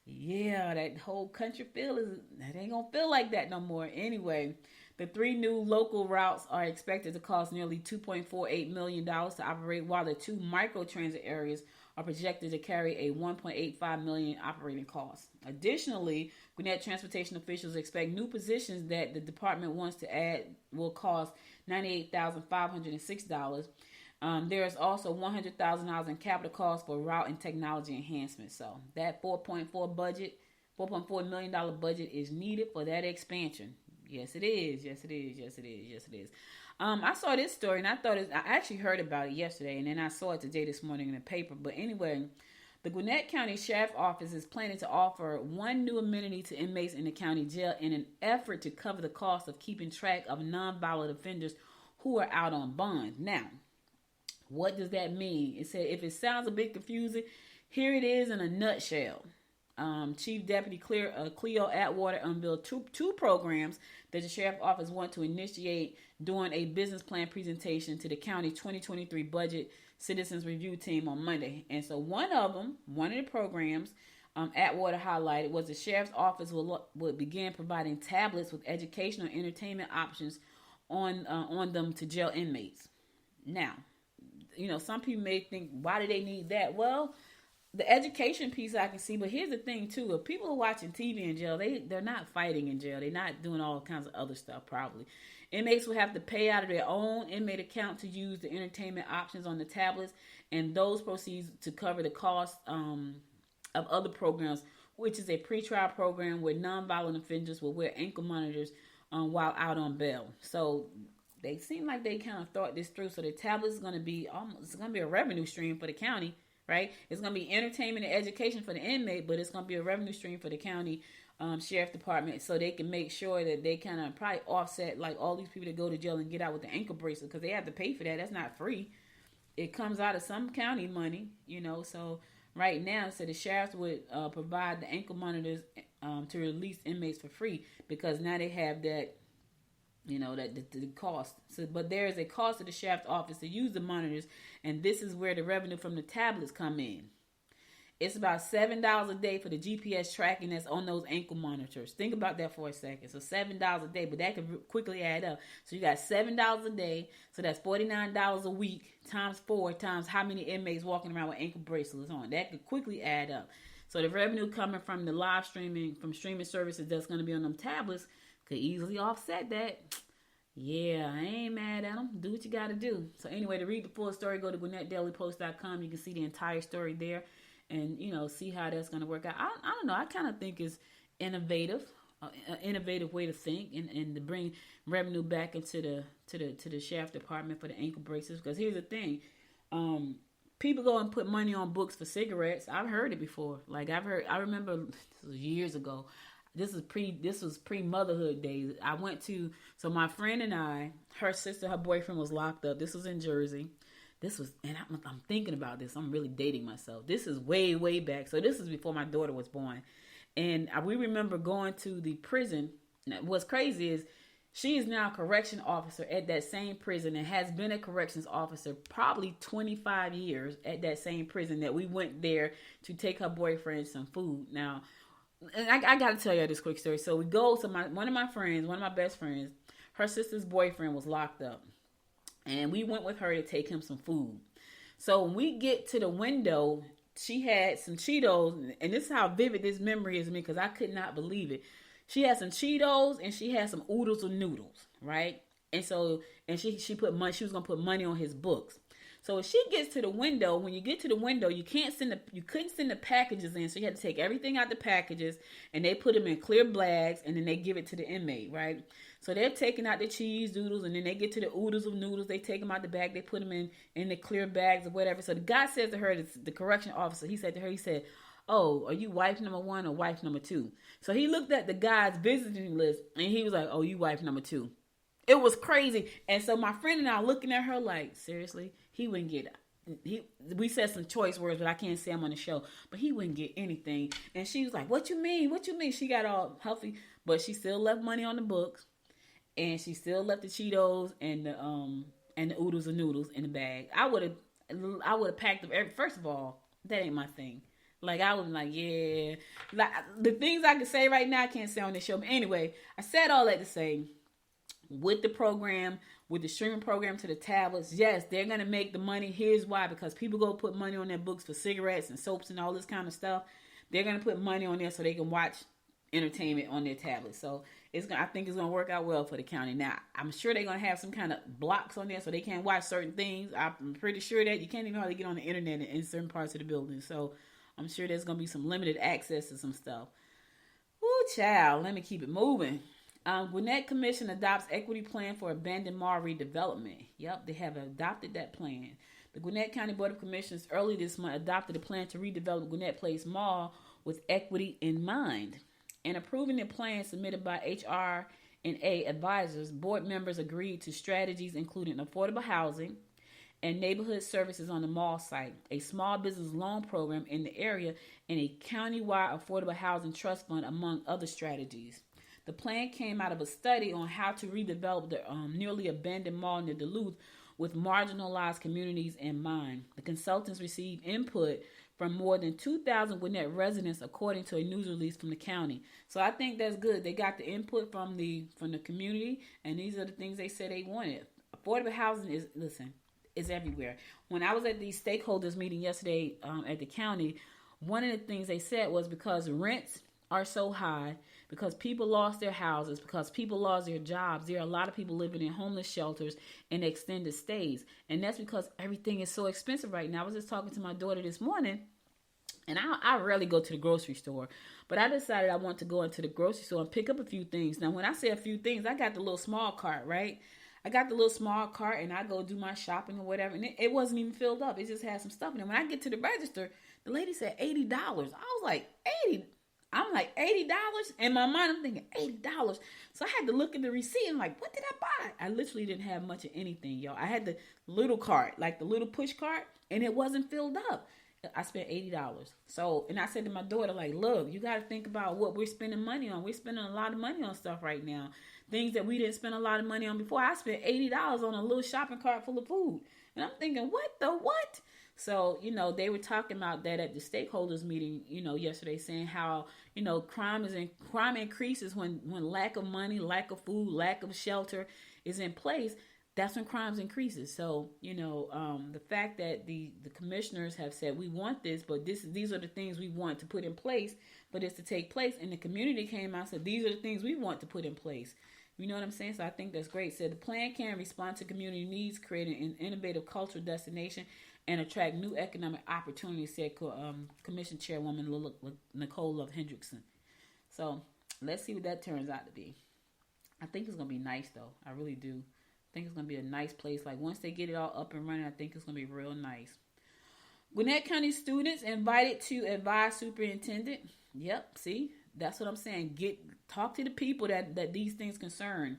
Yeah, that whole country that ain't gonna feel like that no more. Anyway, the 3 new local routes are expected to cost nearly $2.48 million to operate, while the 2 micro-transit areas are projected to carry a $1.85 million operating cost. Additionally, Gwinnett transportation officials expect new positions that the department wants to add will cost $98,506. There is also $100,000 in capital costs for route and technology enhancements. So that $4.4 million budget is needed for that expansion. Yes, it is. Yes, it is. Yes, it is. Yes, it is. I saw this story and I actually heard about it yesterday, and then I saw it today this morning in the paper. But anyway, the Gwinnett County Sheriff's Office is planning to offer 1 new amenity to inmates in the county jail in an effort to cover the cost of keeping track of nonviolent offenders who are out on bond. Now, what does that mean? It said, if it sounds a bit confusing, here it is in a nutshell. Chief Deputy Cleo Atwater unveiled two programs that the Sheriff's Office want to initiate during a business plan presentation to the county 2023 Budget Citizens Review team on Monday. And so one of the programs Atwater highlighted was the Sheriff's Office would begin providing tablets with educational and entertainment options on them to jail inmates. Now, some people may think, why do they need that? Well, the education piece I can see, but here's the thing too: if people are watching TV in jail, they're not fighting in jail. They're not doing all kinds of other stuff. Probably inmates will have to pay out of their own inmate account to use the entertainment options on the tablets, and those proceeds to cover the cost of other programs, which is a pretrial program where nonviolent offenders will wear ankle monitors while out on bail. So they seem like they kind of thought this through. So the tablets is going to be a revenue stream for the county. Right? It's going to be entertainment and education for the inmate, but it's going to be a revenue stream for the county sheriff department, so they can make sure that they kind of probably offset like all these people that go to jail and get out with the ankle bracelet, because they have to pay for that. That's not free. It comes out of some county money, So right now, so the sheriffs would provide the ankle monitors to release inmates for free, because now they have that. That the cost. So, but there is a cost to the sheriff's office to use the monitors, and this is where the revenue from the tablets come in. It's about $7 a day for the GPS tracking that's on those ankle monitors. Think about that for a second. So $7 a day, but that could quickly add up. So you got $7 a day, so that's $49 a week times 4 times how many inmates walking around with ankle bracelets on. That could quickly add up. So the revenue coming from the live streaming, from streaming services that's going to be on them tablets, could easily offset that. Yeah, I ain't mad at them. Do what you got to do. So anyway, to read the full story, go to GwinnettDailyPost.com. You can see the entire story there and, see how that's going to work out. I don't know. I kind of think it's innovative way to think and to bring revenue back into the sheriff department for the ankle bracelets. Because here's the thing. People go and put money on books for cigarettes. I've heard it before. I remember this was years ago. This was pre-motherhood days. So my friend and I, her sister, her boyfriend was locked up. This was in Jersey. And I'm thinking about this. I'm really dating myself. This is way, way back. So this is before my daughter was born. And we remember going to the prison. Now, what's crazy is she is now a correction officer at that same prison and has been a corrections officer probably 25 years at that same prison that we went there to take her boyfriend some food. Now, and I got to tell you this quick story. So we go to one of my best friends, her sister's boyfriend was locked up. And we went with her to take him some food. So when we get to the window, she had some Cheetos. And this is how vivid this memory is to me because I could not believe it. She had some Cheetos and she had some oodles of noodles, right? And she put money. She was gonna put money on his books. So when she gets to the window, when you get to the window, you couldn't send the packages in, so you had to take everything out the packages and they put them in clear bags and then they give it to the inmate, right? So they're taking out the cheese doodles and then they get to the oodles of noodles. They take them out the bag, they put them in the clear bags or whatever. So the guy says to her, the correction officer, he said, "Oh, are you wife number 1 or wife number 2?" So he looked at the guy's visiting list and he was like, "Oh, you wife number 2." It was crazy. And so my friend and I looking at her like, seriously, he wouldn't get it. We said some choice words, but I can't say them on the show. But he wouldn't get anything. And she was like, "What you mean? What you mean?" She got all huffy, but she still left money on the books. And she still left the Cheetos and the oodles and noodles in the bag. I would have packed them. First of all, that ain't my thing. Like, I was like, yeah. Like, the things I can say right now, I can't say on this show. But anyway, I said all that to say, with the program, with the streaming program to the tablets, yes, they're going to make the money. Here's why. Because people go put money on their books for cigarettes and soaps and all this kind of stuff. They're going to put money on there so they can watch entertainment on their tablets. So I think it's going to work out well for the county. Now, I'm sure they're going to have some kind of blocks on there so they can't watch certain things. I'm pretty sure that you can't even hardly get on the internet in certain parts of the building. So I'm sure there's going to be some limited access to some stuff. Woo, child. Let me keep it moving. Gwinnett Commission adopts equity plan for abandoned mall redevelopment. Yep, they have adopted that plan. The Gwinnett County Board of Commissioners early this month adopted a plan to redevelop Gwinnett Place Mall with equity in mind. In approving the plan submitted by HR&A advisors, board members agreed to strategies including affordable housing and neighborhood services on the mall site, a small business loan program in the area, and a countywide affordable housing trust fund, among other strategies. The plan came out of a study on how to redevelop the nearly abandoned mall near Duluth with marginalized communities in mind. The consultants received input from more than 2,000 Gwinnett residents, according to a news release from the county. So I think that's good. They got the input from the community, and these are the things they said they wanted. Affordable housing is everywhere. When I was at the stakeholders meeting yesterday at the county, one of the things they said was because rents are so high, because people lost their houses, because people lost their jobs, there are a lot of people living in homeless shelters and extended stays. And that's because everything is so expensive right now. I was just talking to my daughter this morning, and I rarely go to the grocery store, but I decided I want to go into the grocery store and pick up a few things. Now, when I say a few things, I got the little small cart, right? I got the little small cart, and I go do my shopping or whatever, and it wasn't even filled up. It just had some stuff in it. When I get to the register, the lady said $80. I was like, $80? I'm like, $80? In my mind, I'm thinking $80. So I had to look at the receipt and like, what did I buy? I literally didn't have much of anything, y'all. I had the little cart, like the little push cart, and it wasn't filled up. I spent $80. So, and I said to my daughter, like, look, you got to think about what we're spending money on. We're spending a lot of money on stuff right now. Things that we didn't spend a lot of money on before. I spent $80 on a little shopping cart full of food. And I'm thinking, what? So, they were talking about that at the stakeholders meeting, yesterday, saying how, crime increases when lack of money, lack of food, lack of shelter is in place. That's when crimes increases. So, the fact that the commissioners have said, we want this, but these are the things we want to put in place for this to take place. And the community came out and said, these are the things we want to put in place. You know what I'm saying? So I think that's great. Said the plan can respond to community needs, creating an innovative cultural destination, and attract new economic opportunities, said Commission Chairwoman Nicole Love Hendrickson. So let's see what that turns out to be. I think it's going to be nice, though. I really do. I think it's going to be a nice place. Like, once they get it all up and running, I think it's going to be real nice. Gwinnett County students invited to advise superintendent. Yep, see? That's what I'm saying. Talk to the people that these things concern.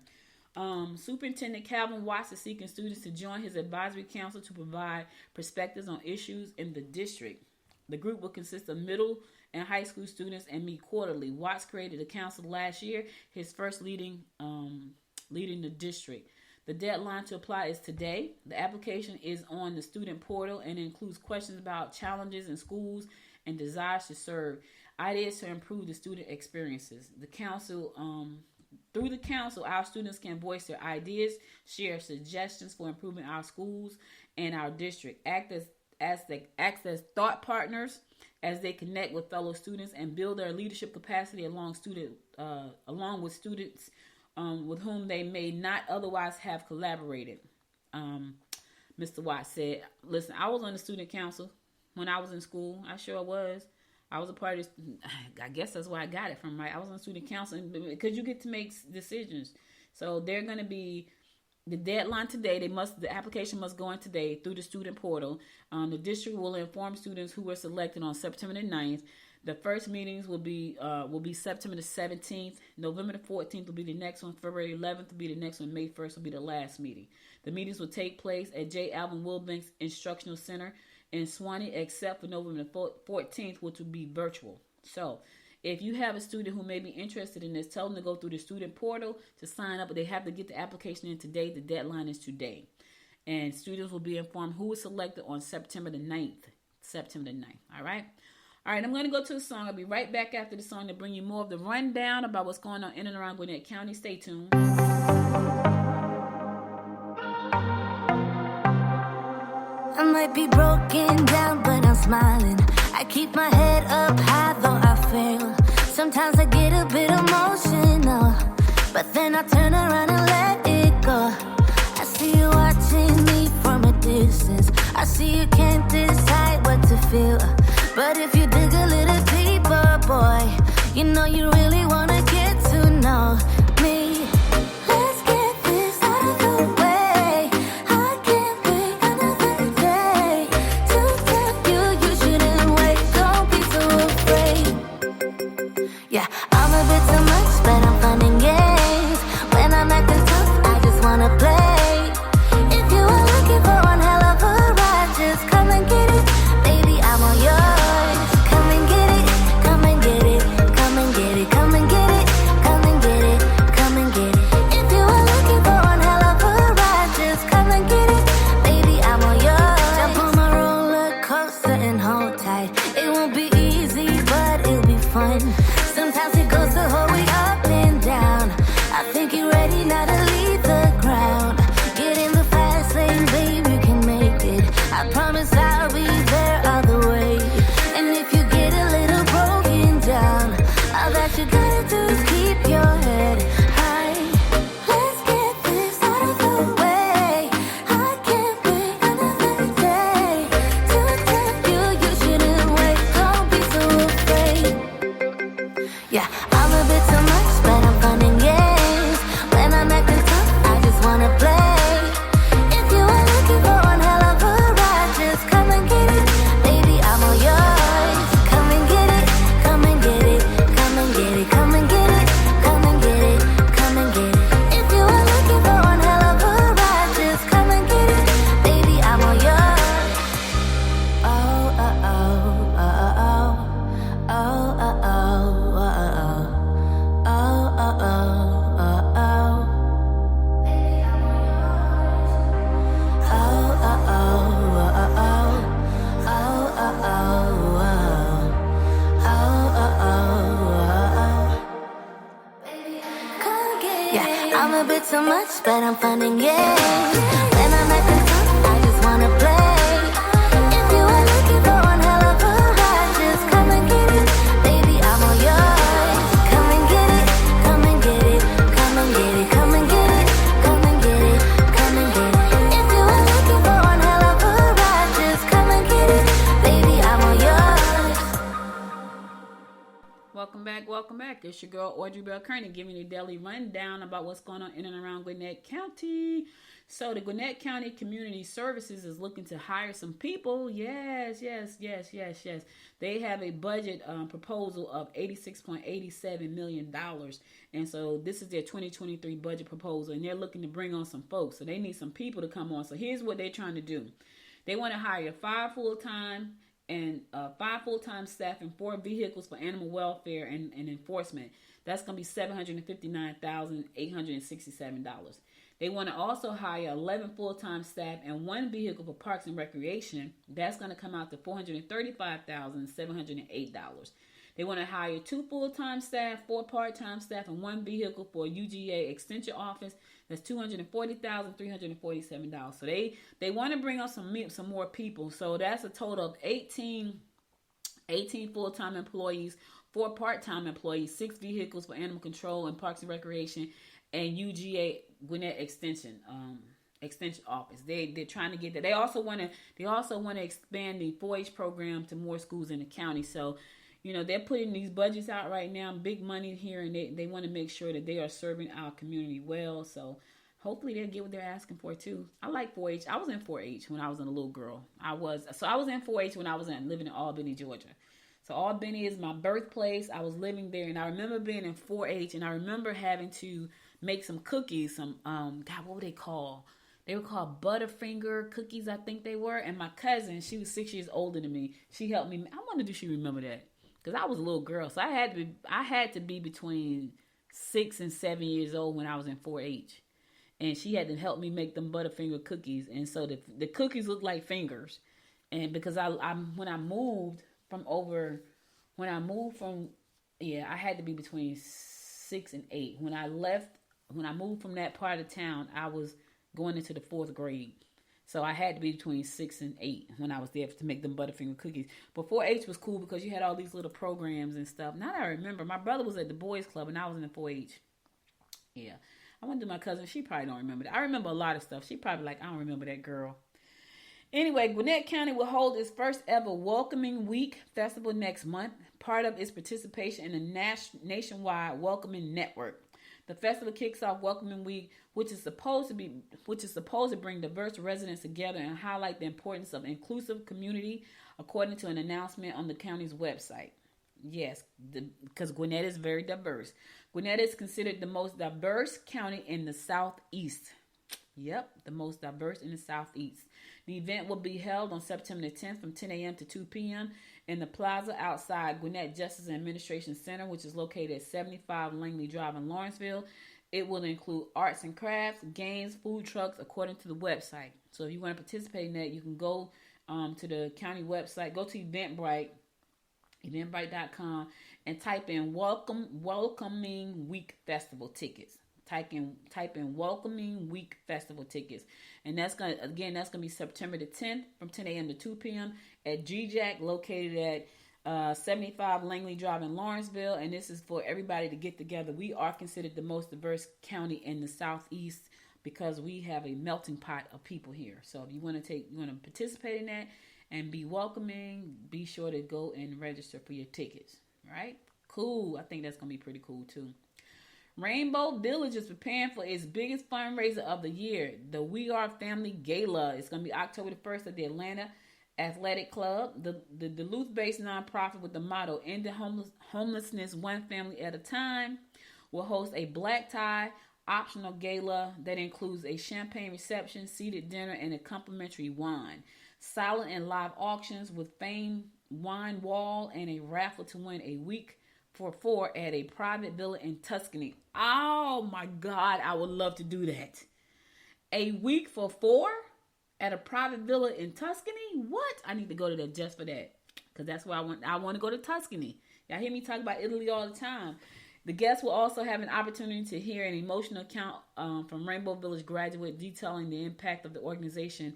Superintendent Calvin Watts is seeking students to join his advisory council to provide perspectives on issues in the district. The group will consist of middle and high school students and meet quarterly. Watts created the council last year, his first leading the district. The deadline to apply is today. The application is on the student portal and includes questions about challenges in schools and desires to serve. Ideas to improve the student experiences. The council, through the council, our students can voice their ideas, share suggestions for improving our schools and our district, act as thought partners as they connect with fellow students and build their leadership capacity along with students with whom they may not otherwise have collaborated. Mr. Watts said, listen, I was on the student council when I was in school. I sure was. I was a part of this. I guess that's where I got it from, right? I was on student council because you get to make decisions. So they're going to be the deadline today. The application must go in today through the student portal. The district will inform students who were selected on September the 9th. The first meetings will be September the 17th. November the 14th will be the next one. February 11th will be the next one. May 1st will be the last meeting. The meetings will take place at J. Alvin Wilbanks Instructional Center in Swanee, except for November the 14th, which will be virtual. So if you have a student who may be interested in this, tell them to go through the student portal to sign up. But they have to get the application in today. The deadline is today. And students will be informed who is selected on September the 9th. September the 9th. All right? All right, I'm going to go to the song. I'll be right back after the song to bring you more of the rundown about what's going on in and around Gwinnett County. Stay tuned. I might be broken down, but I'm smiling. I keep my head up high, though I fail. Sometimes I get a bit emotional, but then I turn around and let it go. I see you watching me from a distance. I see you can't decide what to feel, but if you dig a little deeper, boy, you know you really wanna get to know me. Let's get this out of the way. I can't wait another day to tell you you shouldn't wait. Don't be so afraid. Yeah, I'm a bit too much, but I'm fun and games. When I'm acting tough, I just wanna play. If you are looking for one hell of a ride, just come and get it. Baby, I'm all yours. Come and get it, come and get it, come and get it, come and get it, come and get it, come and get it. If you are looking for one hell of a ride, just come and get it. Baby, I'm all yours. Jump on my roller coaster and hold tight. It won't be easy, but it'll be fun. Sometimes it goes the whole way up and down. I think you're ready now to leave the ground. Get in the fast lane, babe, you can make it. I promise I'll be there all the way. And if you get a little broken down, all that you gotta do is keep your head high. Let's get this out of the way. I can't wait another day to tell you you shouldn't wait. Don't be so afraid. Yeah, I'm a bit too much, but I'm fun and games. When I'm acting tough, I just wanna play. If you are looking for one hell of a ride, just come and get it. Baby, I'm all yours. Come and get it, come and get it, come and get it, come and get it, come and get it, come and get it. If you are looking for one hell of a ride, just come and get it. Baby, I'm all yours. Oh, oh, oh, oh, oh, oh, oh, oh, oh, oh. Oh, oh, oh, oh, oh. Baby, I'm all yours. Oh, oh, oh, oh, oh. Oh, oh, oh, oh. Oh, oh, oh, oh. Yeah, I'm a bit too much, but I'm fun and games. When I'm acting tough, I just wanna play. If you are looking for one hell of a ride, just come and get it. Baby, I'm all yours. Come and get it, come and get it, come and get it, come and get it, come and get it, come and get it. If you are looking for one hell of a ride, just come and get it. Baby, I'm all yours. Welcome back, welcome back. It's your girl Audrey Bell Kearney giving you a daily rundown about what's going on in and around Gwinnett County. So the Gwinnett County Community Services is looking to hire some people. Yes. They have a budget proposal of $86.87 million. And so this is their 2023 budget proposal. And they're looking to bring on some folks. So they need some people to come on. So here's what they're trying to do. They want to hire 5 full-time and 5 full-time staff and 4 vehicles for animal welfare and enforcement. That's going to be $759,867. They want to also hire 11 full-time staff and 1 vehicle for parks and recreation. That's going to come out to $435,708. They want to hire 2 full-time staff, 4 part-time staff, and 1 vehicle for UGA extension office. That's $240,347. So they want to bring on some more people. So that's a total of 18 full-time employees, 4 part-time employees, 6 vehicles for animal control and parks and recreation, and UGA Gwinnett extension office. They're trying to get that. They also want to expand the 4-H program to more schools in the county. So, they're putting these budgets out right now, big money here, and they want to make sure that they are serving our community well. So hopefully they'll get what they're asking for too. I like 4-H. I was in 4-H when I was a little girl. I was in 4-H when I was living in Albany, Georgia. So Albany is my birthplace. I was living there, and I remember being in 4-H, and I remember having to make some cookies. Some what were they called? They were called Butterfinger cookies, I think they were. And my cousin, she was 6 years older than me. She helped me. I wonder if she remember that. Because I was a little girl, so I had to be between 6 and 7 years old when I was in 4-H, and she had to help me make them Butterfinger cookies. And so the cookies looked like fingers, and because I had to be between 6 and 8. When I moved from that part of town, I was going into the 4th grade. So I had to be between 6 and 8 when I was there to make them Butterfinger cookies. But 4-H was cool because you had all these little programs and stuff. Now that I remember, my brother was at the boys club and I was in the 4-H. Yeah. I went to my cousin. She probably don't remember that. I remember a lot of stuff. She probably like, I don't remember that girl. Anyway, Gwinnett County will hold its first ever Welcoming Week festival next month. Part of its participation in the nationwide Welcoming Network. The festival kicks off Welcoming Week, which is supposed to bring diverse residents together and highlight the importance of inclusive community, according to an announcement on the county's website. Yes, because Gwinnett is very diverse. Gwinnett is considered the most diverse county in the Southeast. Yep, the most diverse in the Southeast. The event will be held on September 10th from 10 a.m. to 2 p.m. in the plaza outside Gwinnett Justice and Administration Center, which is located at 75 Langley Drive in Lawrenceville. It will include arts and crafts, games, food trucks, according to the website. So if you want to participate in that, you can go to the county website, go to Eventbrite, eventbrite.com, and type in Welcoming Week Festival tickets. Type in Welcoming Week Festival tickets. And that's gonna be September the 10th from 10 a.m. to 2 p.m. at GJAC, located at 75 Langley Drive in Lawrenceville. And this is for everybody to get together. We are considered the most diverse county in the Southeast because we have a melting pot of people here. So if you want to participate in that and be welcoming, be sure to go and register for your tickets. Right? Cool. I think that's gonna be pretty cool too. Rainbow Village is preparing for its biggest fundraiser of the year, the We Are Family Gala. It's going to be October the 1st at the Atlanta Athletic Club. The Duluth-based nonprofit with the motto, End Homelessness One Family at a Time, will host a black tie optional gala that includes a champagne reception, seated dinner, and a complimentary wine. Silent and live auctions with famed wine wall and a raffle to win a week for 4 at a private villa in Tuscany. Oh my God, I would love to do that. A week for 4 at a private villa in Tuscany? What? I need to go to that just for that. Because that's where I want to go to Tuscany. Y'all hear me talk about Italy all the time. The guests will also have an opportunity to hear an emotional account from Rainbow Village graduate detailing the impact of the organization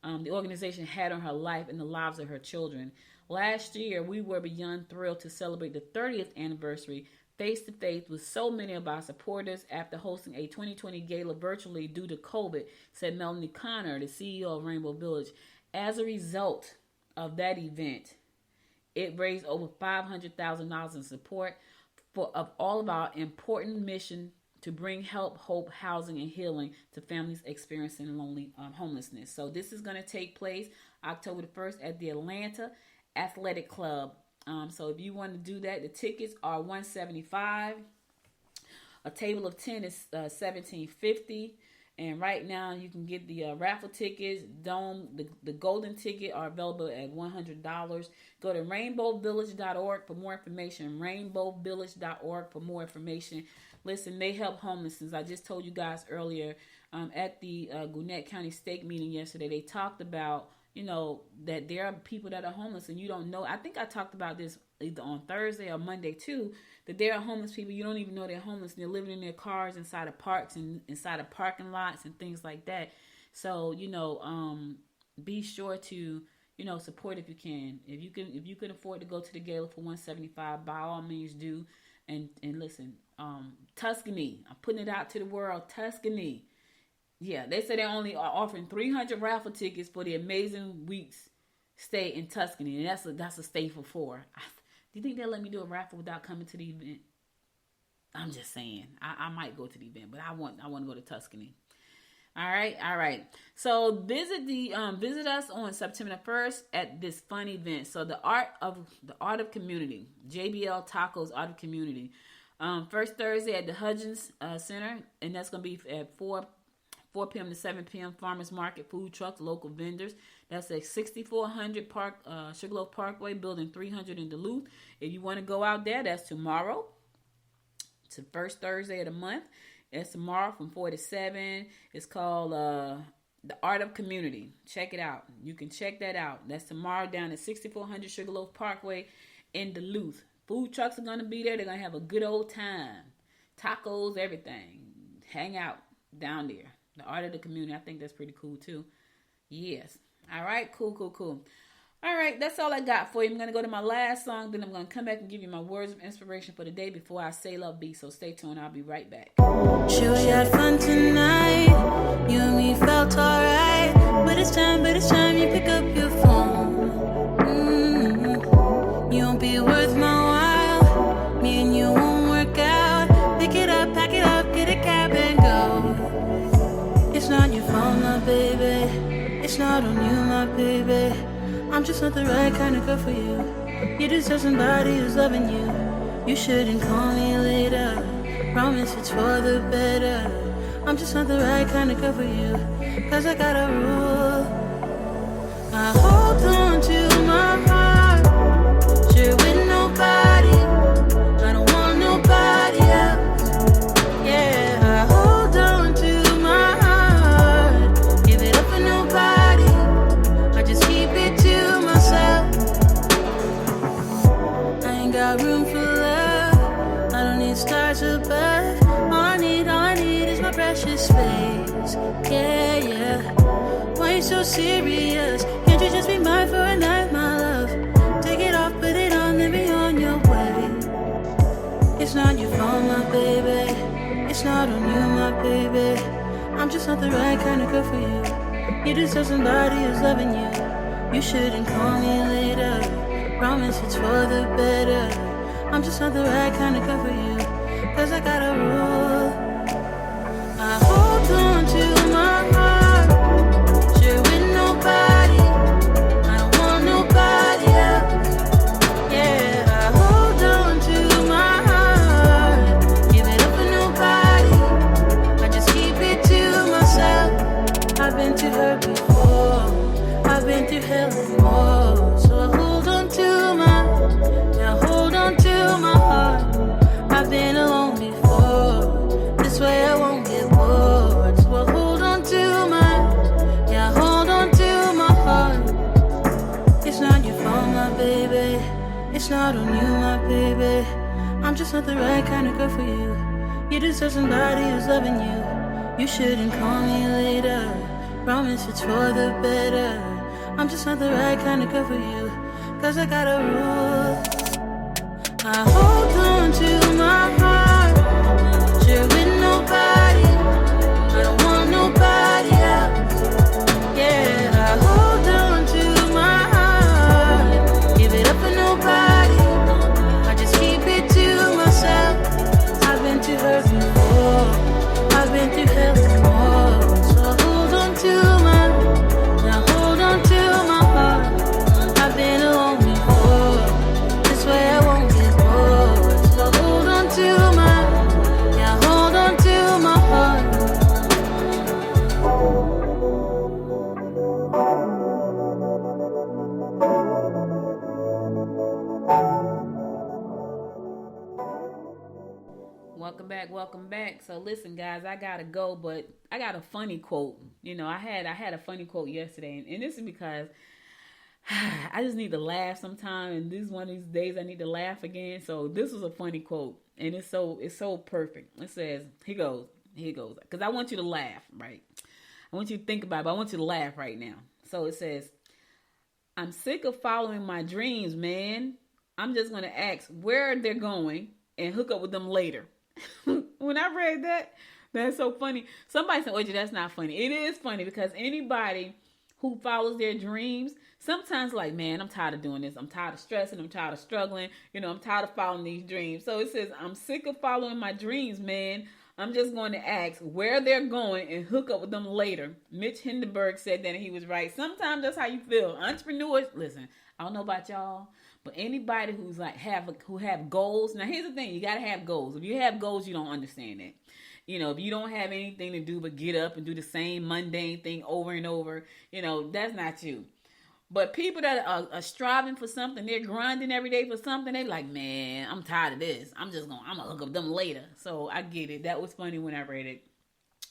had on her life and the lives of her children. Last year, we were beyond thrilled to celebrate the 30th anniversary face-to-face with so many of our supporters after hosting a 2020 gala virtually due to COVID, said Melanie Connor, the CEO of Rainbow Village. As a result of that event, it raised over $500,000 in support of all of our important mission to bring help, hope, housing, and healing to families experiencing homelessness. So this is going to take place October the 1st at the Atlanta Athletic Club. So if you want to do that, the tickets are $175. A table of 10 is $17.50. And right now, you can get the raffle tickets. The golden ticket are available at $100. Go to rainbowvillage.org for more information. Rainbowvillage.org for more information. Listen, they help homelessness. I just told you guys earlier at the Gwinnett County Stake meeting yesterday, they talked about, that there are people that are homeless and you don't know. I think I talked about this either on Thursday or Monday too, that there are homeless people. You don't even know they're homeless. They're living in their cars inside of parks and inside of parking lots and things like that. So, be sure to, support if you can. If you can afford to go to the gala for $175, by all means do. And listen, Tuscany, I'm putting it out to the world, Tuscany. Yeah, they say they only are offering 300 raffle tickets for the amazing week's stay in Tuscany, and that's a stay for 4. Do you think they'll let me do a raffle without coming to the event? I'm just saying, I might go to the event, but I want to go to Tuscany. All right. So visit us on September 1st at this fun event. So the art of community, JBL Tacos Art of Community. First Thursday at the Hudgens Center, and that's gonna be at 4 p.m. to 7 p.m. Farmers Market, food trucks, local vendors. That's at 6400 Sugarloaf Parkway, Building 300 in Duluth. If you want to go out there, that's tomorrow. It's the first Thursday of the month. It's tomorrow from 4 to 7. It's called The Art of Community. Check it out. You can check that out. That's tomorrow down at 6400 Sugarloaf Parkway in Duluth. Food trucks are going to be there. They're going to have a good old time. Tacos, everything. Hang out down there. The Art of the Community. I think that's pretty cool too. Yes. All right. Cool. All right. That's all I got for you. I'm going to go to my last song. Then I'm going to come back and give you my words of inspiration for the day before I say love be. So stay tuned. I'll be right back. Sure we had fun tonight. You and me felt alright. But it's time you pick up your phone. You won't be worth my while. Me and you won't work out. Pick it up, pack it up, get a cab and go. It's not your fault, my baby. It's not on you, my baby. I'm just not the right kind of girl for you. You deserve somebody who's loving you. You shouldn't call me later. Promise it's for the better. I'm just not the right kind of girl for you. Cause I got a rule. I hold on to my heart. Share with nobody. I don't want nobody else. Yeah, I hold on to my heart. Give it up for nobody. I just keep it to myself. I ain't got room for love. I don't need stars above. All I need is my precious space. Yeah. Why you so serious? Can't you just be mine for a night, my love? Take it off, put it on, then be on your way. It's not your fault, my baby. It's not on you, my baby. I'm just not the right kind of girl for you. You deserve somebody who's loving you. You shouldn't call me later. Promise it's for the better. I'm just not the right kind of girl for you. Cause I got a rule. I hold on to my heart. Share with nobody. I don't want nobody else. Yeah, I hold on to my heart. Give it up for nobody. I just keep it to myself. I've been to her before. I've been through hell and more. So I hold on to my heart. I've been alone before. This way I won't get bored. So I hold on to my heart. It's not your fault, my baby. It's not on you, my baby. I'm just not the right kind of girl for you. You deserve somebody who's loving you. You shouldn't call me later. Promise it's for the better. I'm just not the right kind of girl for you. Cause I got a rule. I hold on to my heart. Share with nobody. I don't want nobody else. Yeah, I hold on to my heart. Give it up for nobody. I just keep it to myself. I've been to her before. I've been through hell and more. So I hold on to my heart. I've been alone before. This way I won't get bored. So I hold on to So listen, guys, I gotta go, but I got a funny quote. I had a funny quote yesterday, and this is because I just need to laugh sometime, and this is one of these days I need to laugh again. So this was a funny quote, and it's so perfect. It says, here goes, because I want you to laugh, right? I want you to think about it, but I want you to laugh right now. So it says, I'm sick of following my dreams, man. I'm just going to ask where they're going and hook up with them later. When I read that, that's so funny. Somebody said, OJ, that's not funny. It is funny because anybody who follows their dreams, sometimes like, man, I'm tired of doing this. I'm tired of stressing. I'm tired of struggling. I'm tired of following these dreams. So it says, I'm sick of following my dreams, man. I'm just going to ask where they're going and hook up with them later. Mitch Hindenburg said that, and he was right. Sometimes that's how you feel. Entrepreneurs, listen, I don't know about y'all, but anybody who's like who have goals. Now, here's the thing. You got to have goals. If you have goals, you don't understand that. If you don't have anything to do but get up and do the same mundane thing over and over, that's not you. But people that are striving for something, they're grinding every day for something, they're like, man, I'm tired of this. I'm going to hook up with them later. So I get it. That was funny when I read it.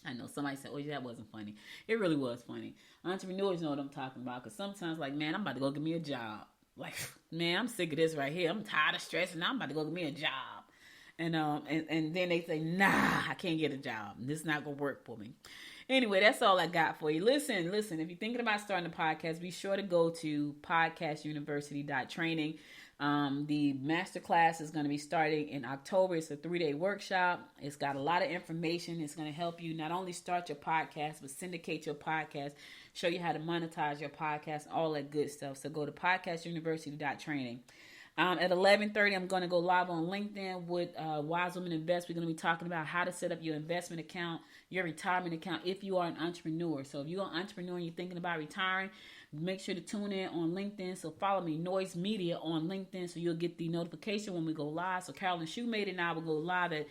I know somebody said, oh, yeah, that wasn't funny. It really was funny. Entrepreneurs know what I'm talking about, because sometimes, like, man, I'm about to go get me a job. Like, man, I'm sick of this right here. I'm tired of stressing. I'm about to go get me a job. And then they say, nah, I can't get a job. This is not going to work for me. Anyway, that's all I got for you. Listen, if you're thinking about starting a podcast, be sure to go to podcastuniversity.training. The masterclass is going to be starting in October. It's a 3-day workshop. It's got a lot of information. It's going to help you not only start your podcast, but syndicate your podcast, show you how to monetize your podcast, all that good stuff. So go to podcastuniversity.training. At 11:30, I'm going to go live on LinkedIn with Wise Women Invest. We're going to be talking about how to set up your investment account, your retirement account, if you are an entrepreneur. So if you're an entrepreneur and you're thinking about retiring, make sure to tune in on LinkedIn. So follow me, Noise Media, on LinkedIn, so you'll get the notification when we go live. So Carolyn Shoemate and I will go live at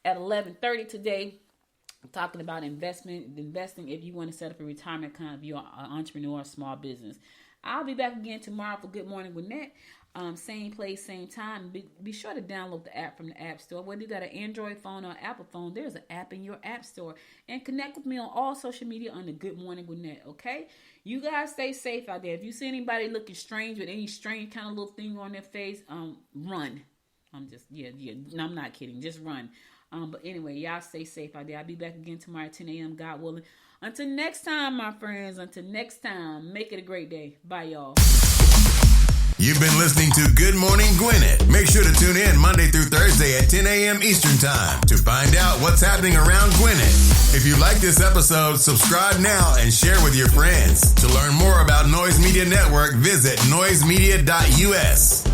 11:30 today. I'm talking about investing if you want to set up a retirement account, if you're an entrepreneur or small business. I'll be back again tomorrow for Good Morning Gwinnett. Same place, same time. Be sure to download the app from the App Store. Whether you got an Android phone or Apple phone, there's an app in your App Store. And connect with me on all social media under Good Morning Gwinnett, okay? You guys stay safe out there. If you see anybody looking strange with any strange kind of little thing on their face, run. I'm not kidding. Just run. But anyway, y'all stay safe out there. I'll be back again tomorrow at 10 a.m., God willing. Until next time, my friends. Until next time, make it a great day. Bye, y'all. You've been listening to Good Morning Gwinnett. Make sure to tune in Monday through Thursday at 10 a.m. Eastern Time to find out what's happening around Gwinnett. If you like this episode, subscribe now and share with your friends. To learn more about Noise Media Network, visit noisemedia.us.